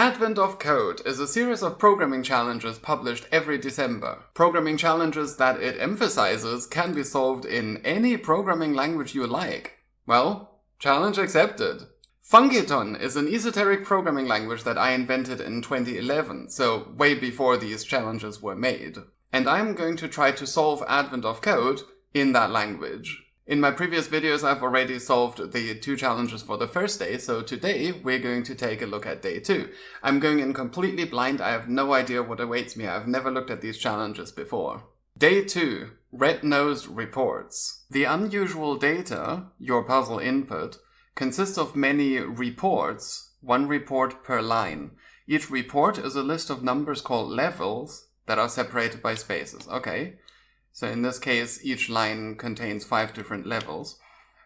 Advent of Code is a series of programming challenges published every December. Programming challenges that it emphasizes can be solved in any programming language you like. Well, challenge accepted. Funciton is an esoteric programming language that I invented in 2011, so way before these challenges were made. And I'm going to try to solve Advent of Code in that language. In my previous videos, I've already solved the 2 challenges for the first day, so today we're going to take a look at day 2. I'm going in completely blind, I have no idea what awaits me, I've never looked at these challenges before. Day 2, Red-Nosed Reports. The unusual data, your puzzle input, consists of many reports, 1 report per line. Each report is a list of numbers called levels that are separated by spaces. Okay. So in this case, each line contains 5 different levels.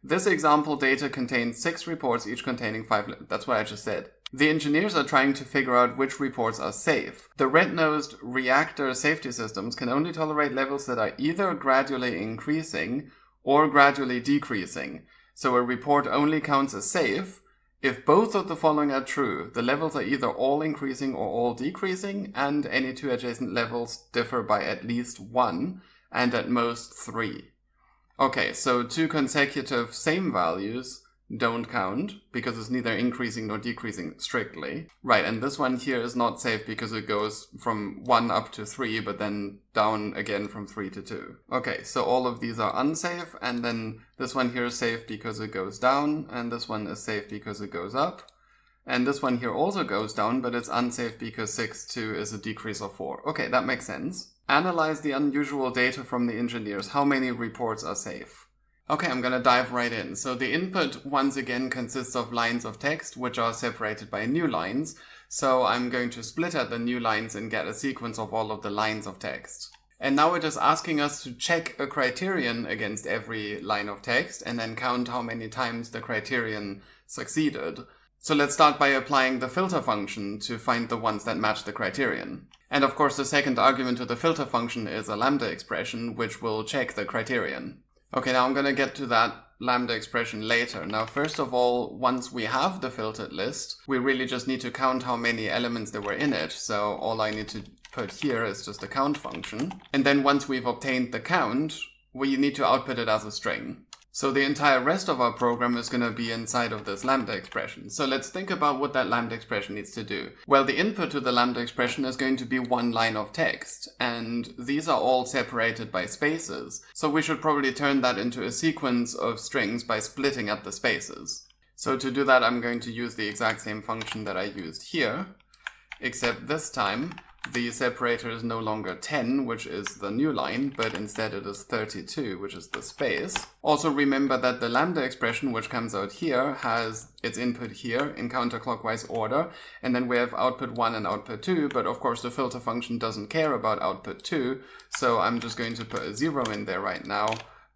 This example data contains 6 reports, each containing 5 levels. That's what I just said. The engineers are trying to figure out which reports are safe. The red-nosed reactor safety systems can only tolerate levels that are either gradually increasing or gradually decreasing. So a report only counts as safe if both of the following are true. The levels are either all increasing or all decreasing, and any 2 adjacent levels differ by at least 1. And at most 3. Okay, so 2 consecutive same values don't count, because it's neither increasing nor decreasing strictly. Right, and this one here is not safe because it goes from 1 up to 3, but then down again from 3 to 2. Okay, so all of these are unsafe, and then this one here is safe because it goes down, and this one is safe because it goes up. And this one here also goes down, but it's unsafe because 6, 2 is a decrease of 4. Okay, that makes sense. Analyze the unusual data from the engineers. How many reports are safe? Okay, I'm gonna dive right in. So the input, once again, consists of lines of text, which are separated by new lines. So I'm going to split out the new lines and get a sequence of all of the lines of text. And now it is asking us to check a criterion against every line of text, and then count how many times the criterion succeeded. So let's start by applying the filter function to find the ones that match the criterion. And of course the second argument to the filter function is a lambda expression, which will check the criterion. Okay, now I'm gonna get to that lambda expression later. Now first of all, once we have the filtered list, we really just need to count how many elements there were in it. So all I need to put here is just a count function. And then once we've obtained the count, we need to output it as a string. So the entire rest of our program is going to be inside of this lambda expression. So let's think about what that lambda expression needs to do. Well, the input to the lambda expression is going to be 1 line of text, and these are all separated by spaces. So we should probably turn that into a sequence of strings by splitting up the spaces. So to do that, I'm going to use the exact same function that I used here, except this time the separator is no longer 10, which is the new line, but instead it is 32, which is the space. Also remember that the lambda expression, which comes out here, has its input here in counterclockwise order, and then we have output 1 and output 2, but of course the filter function doesn't care about output 2, so I'm just going to put a 0 in there right now,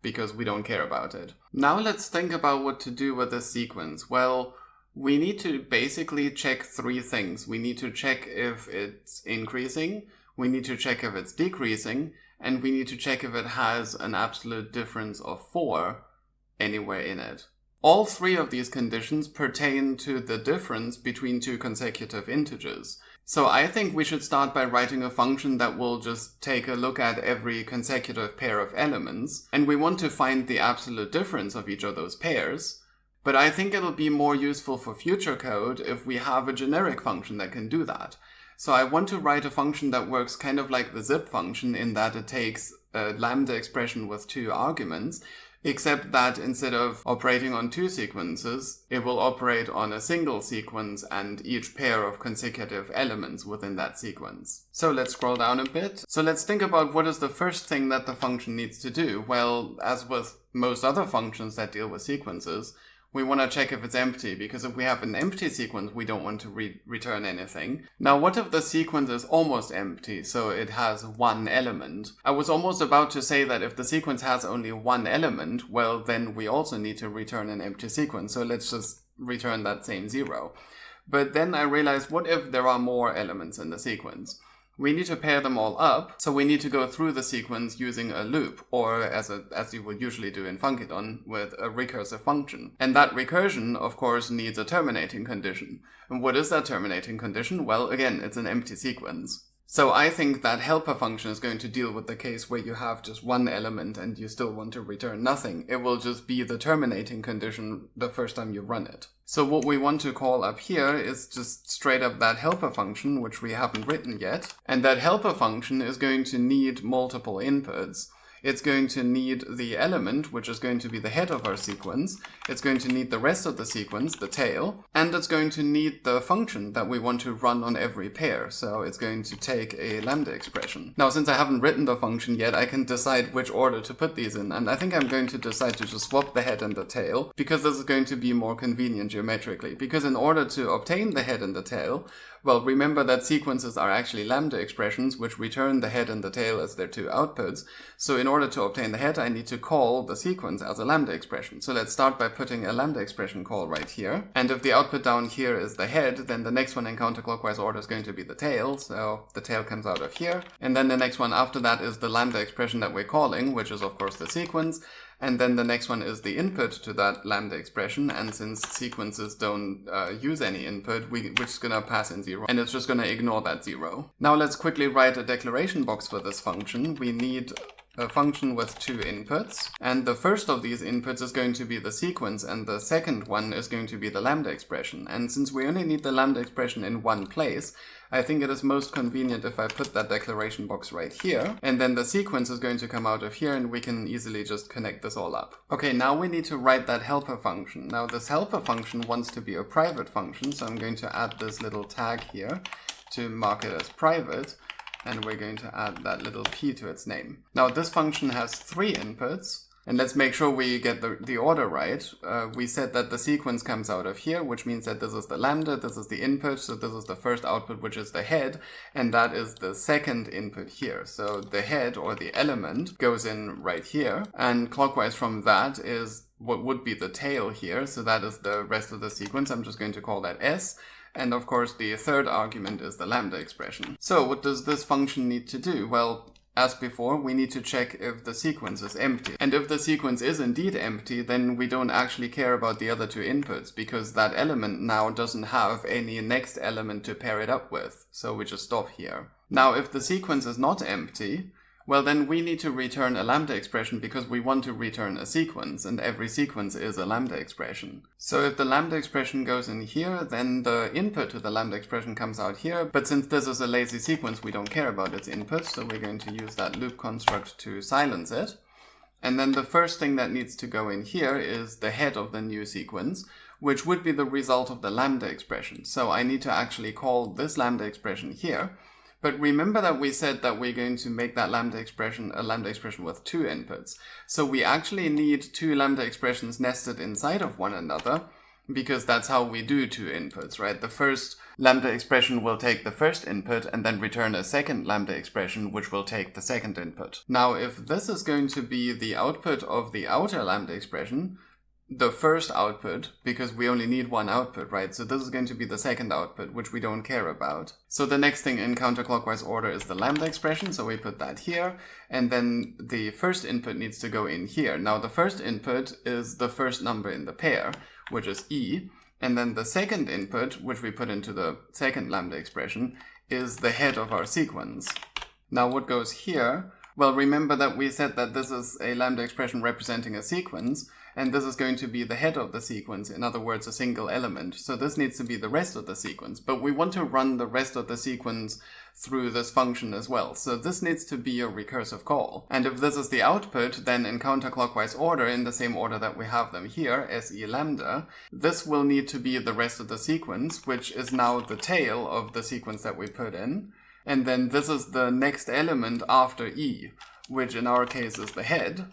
because we don't care about it. Now let's think about what to do with this sequence. Well, we need to basically check 3 things. We need to check if it's increasing, we need to check if it's decreasing, and we need to check if it has an absolute difference of 4 anywhere in it. All 3 of these conditions pertain to the difference between 2 consecutive integers. So I think we should start by writing a function that will just take a look at every consecutive pair of elements, and we want to find the absolute difference of each of those pairs. But I think it'll be more useful for future code if we have a generic function that can do that. So I want to write a function that works kind of like the zip function in that it takes a lambda expression with 2 arguments, except that instead of operating on 2 sequences, it will operate on a single sequence and each pair of consecutive elements within that sequence. So let's scroll down a bit. So let's think about what is the first thing that the function needs to do. Well, as with most other functions that deal with sequences, we want to check if it's empty, because if we have an empty sequence, we don't want to return anything. Now, what if the sequence is almost empty, so it has 1 element? I was almost about to say that if the sequence has only 1 element, well, then we also need to return an empty sequence, so let's just return that same 0. But then I realized, what if there are more elements in the sequence? we need to pair them all up, so we need to go through the sequence using a loop, or as you would usually do in Funciton, with a recursive function. And that recursion, of course, needs a terminating condition. And what is that terminating condition? Well, again, it's an empty sequence. So I think that helper function is going to deal with the case where you have just one element and you still want to return nothing. It will just be the terminating condition the first time you run it. So what we want to call up here is just straight up that helper function, which we haven't written yet. And that helper function is going to need multiple inputs. It's going to need the element, which is going to be the head of our sequence. It's going to need the rest of the sequence, the tail. And it's going to need the function that we want to run on every pair. So it's going to take a lambda expression. Now, since I haven't written the function yet, I can decide which order to put these in. And I think I'm going to decide to just swap the head and the tail, because this is going to be more convenient geometrically. Because in order to obtain the head and the tail, well, remember that sequences are actually lambda expressions, which return the head and the tail as their two outputs. So in order to obtain the head, I need to call the sequence as a lambda expression. So let's start by putting a lambda expression call right here. And if the output down here is the head, then the next one in counterclockwise order is going to be the tail. So the tail comes out of here. And then the next one after that is the lambda expression that we're calling, which is of course the sequence. And then the next one is the input to that lambda expression. And since sequences don't use any input, we're just going to pass in 0. And it's just going to ignore that 0. Now let's quickly write a declaration box for this function. We need a function with two inputs. And the first of these inputs is going to be the sequence. And the second one is going to be the lambda expression. And since we only need the lambda expression in one place, I think it is most convenient if I put that declaration box right here. And then the sequence is going to come out of here and we can easily just connect this all up. Okay, now we need to write that helper function. Now this helper function wants to be a private function, so I'm going to add this little tag here to mark it as private. And we're going to add that little p to its name. Now this function has 3 inputs. And let's make sure we get the order right. We said that the sequence comes out of here, which means that this is the lambda, this is the input, so this is the first output, which is the head, and that is the second input here. So the head, or the element, goes in right here, and clockwise from that is what would be the tail here, so that is the rest of the sequence. I'm just going to call that S. And of course the third argument is the lambda expression. So what does this function need to do? Well, as before, we need to check if the sequence is empty. And if the sequence is indeed empty, then we don't actually care about the other two inputs, because that element now doesn't have any next element to pair it up with. So we just stop here. Now, if the sequence is not empty, well, then we need to return a lambda expression because we want to return a sequence, and every sequence is a lambda expression. So if the lambda expression goes in here, then the input to the lambda expression comes out here, but since this is a lazy sequence, we don't care about its input, so we're going to use that loop construct to silence it. And then the first thing that needs to go in here is the head of the new sequence, which would be the result of the lambda expression. So I need to actually call this lambda expression here. But remember that we said that we're going to make that lambda expression a lambda expression with 2 inputs. So we actually need 2 lambda expressions nested inside of one another, because that's how we do 2 inputs, right? The first lambda expression will take the first input and then return a second lambda expression, which will take the second input. Now, if this is going to be the output of the outer lambda expression, the first output, because we only need one output, right? So this is going to be the second output, which we don't care about. So the next thing in counterclockwise order is the lambda expression, so we put that here, and then the first input needs to go in here. Now the first input is the first number in the pair, which is E, and then the second input, which we put into the second lambda expression, is the head of our sequence. Now what goes here? Well, remember that we said that this is a lambda expression representing a sequence, and this is going to be the head of the sequence, in other words, a single element. So this needs to be the rest of the sequence, but we want to run the rest of the sequence through this function as well. So this needs to be a recursive call. And if this is the output, then in counterclockwise order, in the same order that we have them here, SE lambda, this will need to be the rest of the sequence, which is now the tail of the sequence that we put in. And then this is the next element after E, which in our case is the head.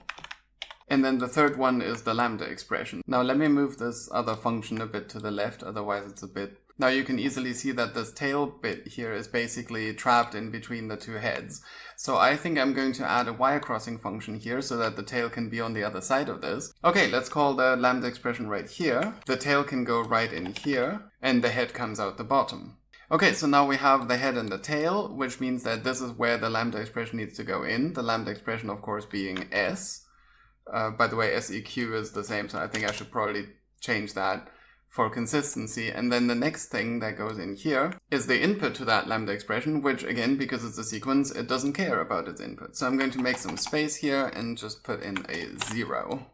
And then the third one is the lambda expression. Now let me move this other function a bit to the left, otherwise it's a bit... Now you can easily see that this tail bit here is basically trapped in between the two heads. So I think I'm going to add a wire crossing function here so that the tail can be on the other side of this. Okay, let's call the lambda expression right here. The tail can go right in here, and the head comes out the bottom. Okay, so now we have the head and the tail, which means that this is where the lambda expression needs to go in. The lambda expression, of course, being S. By the way, SEQ is the same, so I think I should probably change that for consistency. And then the next thing that goes in here is the input to that lambda expression, which again, because it's a sequence, it doesn't care about its input. So I'm going to make some space here and just put in a 0.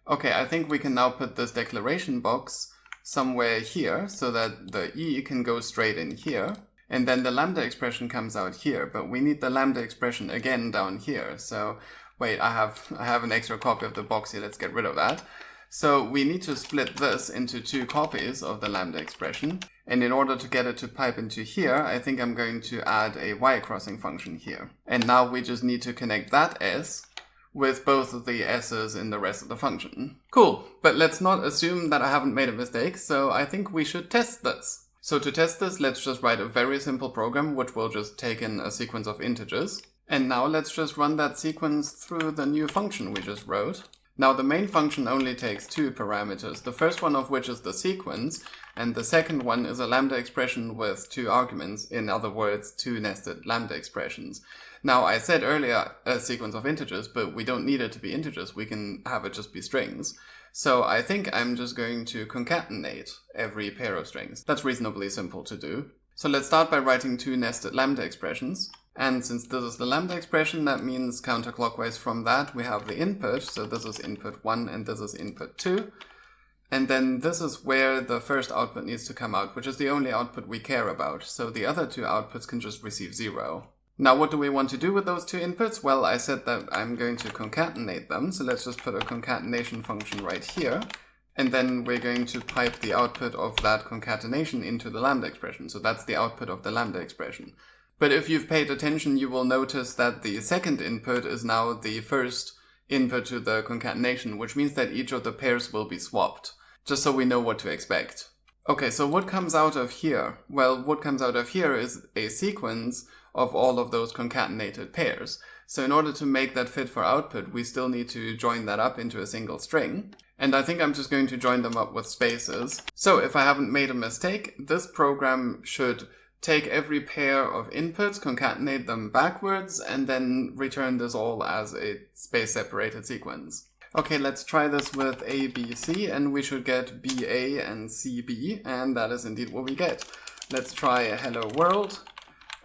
Okay, I think we can now put this declaration box somewhere here so that the E can go straight in here. And then the lambda expression comes out here, but we need the lambda expression again down here. So wait, I have an extra copy of the box here. Let's get rid of that. So we need to split this into 2 copies of the lambda expression. And in order to get it to pipe into here, I think I'm going to add a y-crossing function here. And now we just need to connect that S with both of the S's in the rest of the function. Cool, but let's not assume that I haven't made a mistake, so I think we should test this. So to test this, let's just write a very simple program which will just take in a sequence of integers. And now let's just run that sequence through the new function we just wrote. Now the main function only takes 2 parameters, the first one of which is the sequence, and the second one is a lambda expression with 2 arguments, in other words, 2 nested lambda expressions. Now I said earlier a sequence of integers, but we don't need it to be integers, we can have it just be strings. So I think I'm just going to concatenate every pair of strings. That's reasonably simple to do. So let's start by writing 2 nested lambda expressions. And since this is the lambda expression, that means counterclockwise from that we have the input. So this is input 1 and this is input 2. And then this is where the first output needs to come out, which is the only output we care about. So the other 2 outputs can just receive 0. Now what do we want to do with those 2 inputs? Well, I said that I'm going to concatenate them. So let's just put a concatenation function right here. And then we're going to pipe the output of that concatenation into the lambda expression. So that's the output of the lambda expression. But if you've paid attention, you will notice that the second input is now the first input to the concatenation, which means that each of the pairs will be swapped, just so we know what to expect. Okay, so what comes out of here? Well, what comes out of here is a sequence of all of those concatenated pairs. So in order to make that fit for output, we still need to join that up into a single string. And I think I'm just going to join them up with spaces. So if I haven't made a mistake, this program should take every pair of inputs, concatenate them backwards, and then return this all as a space-separated sequence. Okay, let's try this with A, B, C, and we should get B, A, and C, B, and that is indeed what we get. Let's try hello world,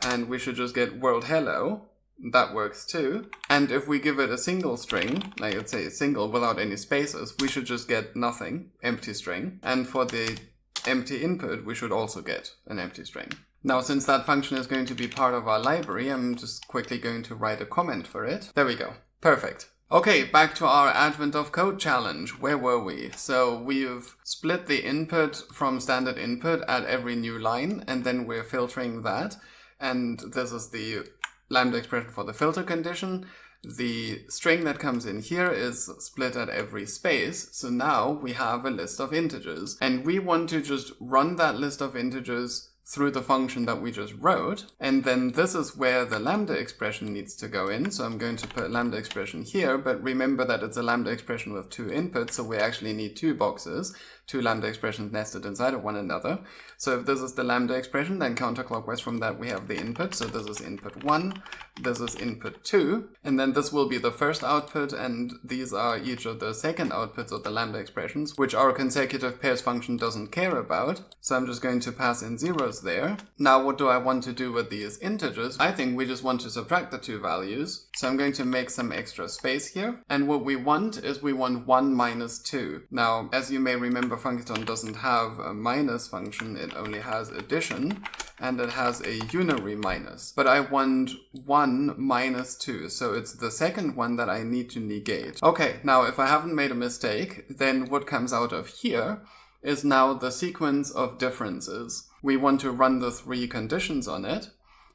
and we should just get world hello. That works too. And if we give it a single string, like let's say single without any spaces, we should just get nothing, empty string. And for the empty input, we should also get an empty string. Now, since that function is going to be part of our library, I'm just quickly going to write a comment for it. There we go. Perfect. Okay, back to our Advent of Code challenge. Where were we? So we've split the input from standard input at every new line, and then we're filtering that. And this is the lambda expression for the filter condition. The string that comes in here is split at every space. So now we have a list of integers, and we want to just run that list of integers through the function that we just wrote. And then this is where the lambda expression needs to go in. So I'm going to put lambda expression here, but remember that it's a lambda expression with 2 inputs. So we actually need 2 boxes, 2 lambda expressions nested inside of one another. So if this is the lambda expression, then counterclockwise from that we have the input. So this is input 1, this is input 2, and then this will be the first output, and these are each of the second outputs of the lambda expressions, which our consecutive pairs function doesn't care about. So I'm just going to pass in zeros there. Now what do I want to do with these integers? I think we just want to subtract the 2 values. So I'm going to make some extra space here. And what we want is we want 1 minus 2. Now, as you may remember, Funciton doesn't have a minus function. It only has addition, and it has a unary minus. But I want 1 minus 2. So it's the second one that I need to negate. Okay, now if I haven't made a mistake, then what comes out of here is now the sequence of differences. We want to run the 3 conditions on it,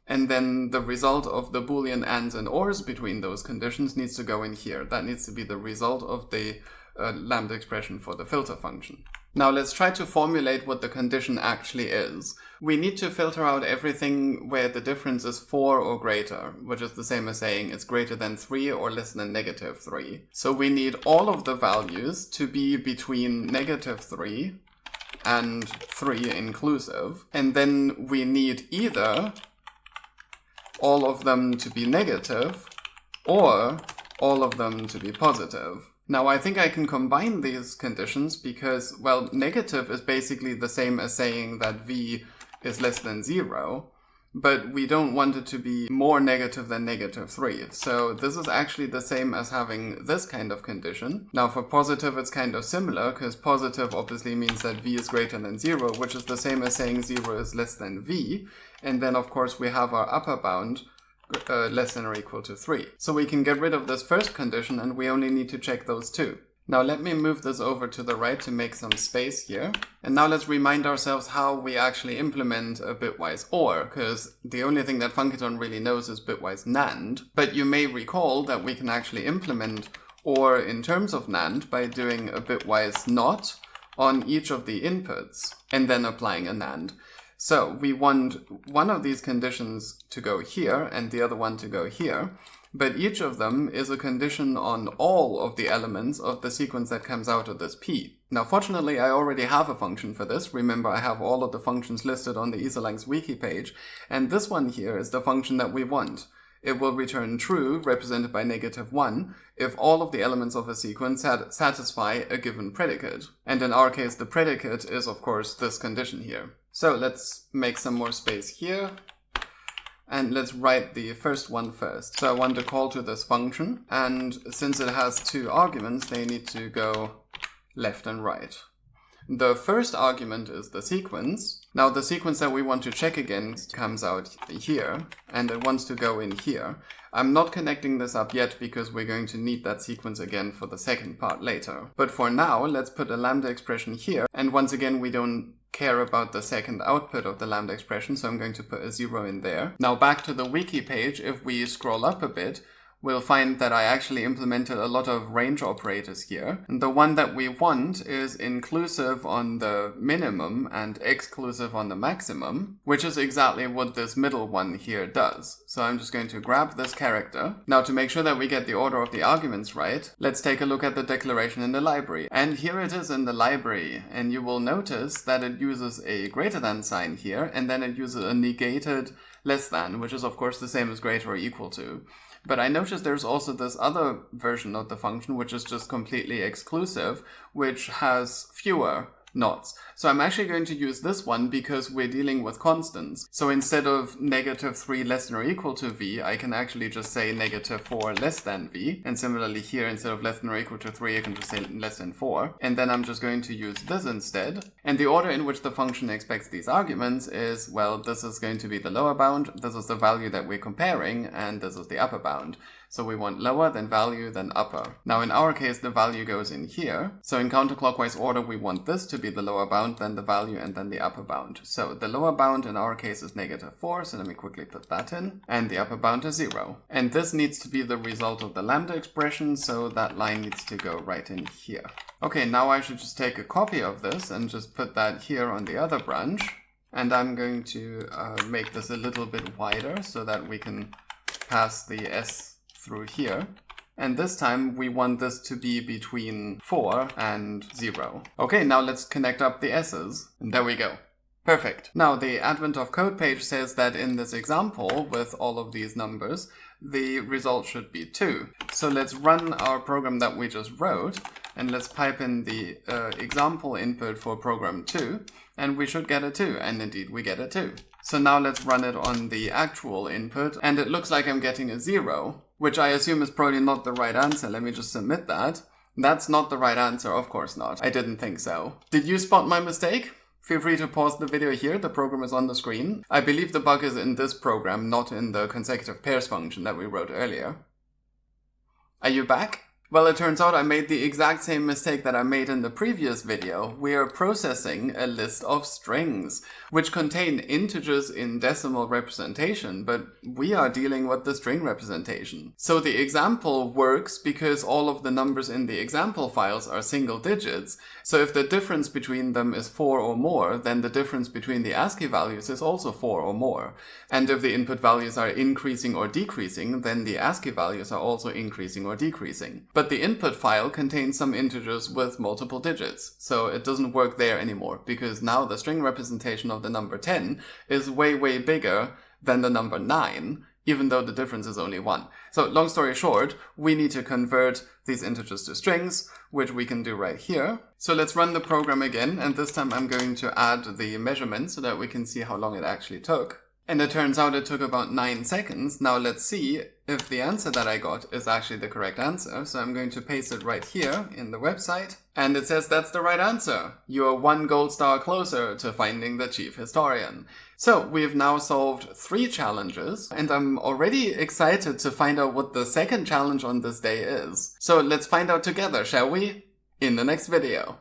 and then the result of the Boolean ands and ors between those conditions needs to go in here. That needs to be the result of the lambda expression for the filter function. Now let's try to formulate what the condition actually is. We need to filter out everything where the difference is 4 or greater, which is the same as saying it's greater than 3 or less than negative 3. So we need all of the values to be between negative 3 and 3 inclusive. And then we need either all of them to be negative or all of them to be positive. Now I think I can combine these conditions because, well, negative is basically the same as saying that v is less than 0, but we don't want it to be more negative than negative 3. So this is actually the same as having this kind of condition. Now for positive it's kind of similar, because positive obviously means that v is greater than 0, which is the same as saying 0 is less than v. And then of course we have our upper bound less than or equal to 3. So we can get rid of this first condition and we only need to check those two. Now let me move this over to the right to make some space here. And now let's remind ourselves how we actually implement a bitwise OR, because the only thing that Funciton really knows is bitwise NAND. But you may recall that we can actually implement OR in terms of NAND by doing a bitwise NOT on each of the inputs and then applying a NAND. So we want one of these conditions to go here and the other one to go here, but each of them is a condition on all of the elements of the sequence that comes out of this P. Now fortunately I already have a function for this. Remember, I have all of the functions listed on the ESOLang's wiki page, and this one here is the function that we want. It will return true, represented by -1, if all of the elements of a sequence satisfy a given predicate. And in our case, the predicate is, of course, this condition here. So let's make some more space here. And let's write the first one first. So I want to call to this function. And since it has 2 arguments, they need to go left and right. The first argument is the sequence. Now the sequence that we want to check against comes out here, and it wants to go in here. I'm not connecting this up yet because we're going to need that sequence again for the second part later. But for now, let's put a lambda expression here, and once again we don't care about the second output of the lambda expression, so I'm going to put a 0 in there. Now back to the wiki page, if we scroll up a bit, we'll find that I actually implemented a lot of range operators here. And the one that we want is inclusive on the minimum and exclusive on the maximum, which is exactly what this middle one here does. So I'm just going to grab this character. Now to make sure that we get the order of the arguments right, let's take a look at the declaration in the library. And here it is in the library, and you will notice that it uses a greater than sign here, and then it uses a negated less than, which is of course the same as greater or equal to. But I noticed there's also this other version of the function, which is just completely exclusive, which has fewer nots. So I'm actually going to use this one because we're dealing with constants. So instead of -3 less than or equal to v, I can actually just say -4 less than v. And similarly here, instead of less than or equal to 3, I can just say less than 4. And then I'm just going to use this instead. And the order in which the function expects these arguments is, well, this is going to be the lower bound, this is the value that we're comparing, and this is the upper bound. So we want lower, then value, then upper. Now in our case, the value goes in here. So in counterclockwise order, we want this to be the lower bound, then the value, and then the upper bound. So the lower bound in our case is -4, so let me quickly put that in. And the upper bound is 0. And this needs to be the result of the lambda expression, so that line needs to go right in here. Okay, now I should just take a copy of this and just put that here on the other branch. And I'm going to make this a little bit wider so that we can pass the S through here. And this time we want this to be between 4 and 0. Okay, now let's connect up the S's. And there we go. Perfect. Now the Advent of Code page says that in this example with all of these numbers, the result should be 2. So let's run our program that we just wrote, and let's pipe in the example input for program 2, and we should get a 2, and indeed we get a 2. So now let's run it on the actual input, and it looks like I'm getting a 0, which I assume is probably not the right answer. Let me just submit that. That's not the right answer, of course not. I didn't think so. Did you spot my mistake? Feel free to pause the video here, the program is on the screen. I believe the bug is in this program, not in the consecutive pairs function that we wrote earlier. Are you back? Well, it turns out I made the exact same mistake that I made in the previous video. We are processing a list of strings, which contain integers in decimal representation, but we are dealing with the string representation. So the example works because all of the numbers in the example files are single digits. So if the difference between them is 4 or more, then the difference between the ASCII values is also 4 or more. And if the input values are increasing or decreasing, then the ASCII values are also increasing or decreasing. but the input file contains some integers with multiple digits, so it doesn't work there anymore, because now the string representation of the number 10 is way, way bigger than the number 9, even though the difference is only 1. So long story short, we need to convert these integers to strings, which we can do right here. So let's run the program again, and this time I'm going to add the measurement so that we can see how long it actually took. And it turns out it took about 9 seconds. Now let's see if the answer that I got is actually the correct answer. So I'm going to paste it right here in the website. And it says that's the right answer. You're 1 gold star closer to finding the chief historian. So we've now solved 3 challenges, and I'm already excited to find out what the second challenge on this day is. So let's find out together, shall we? In the next video.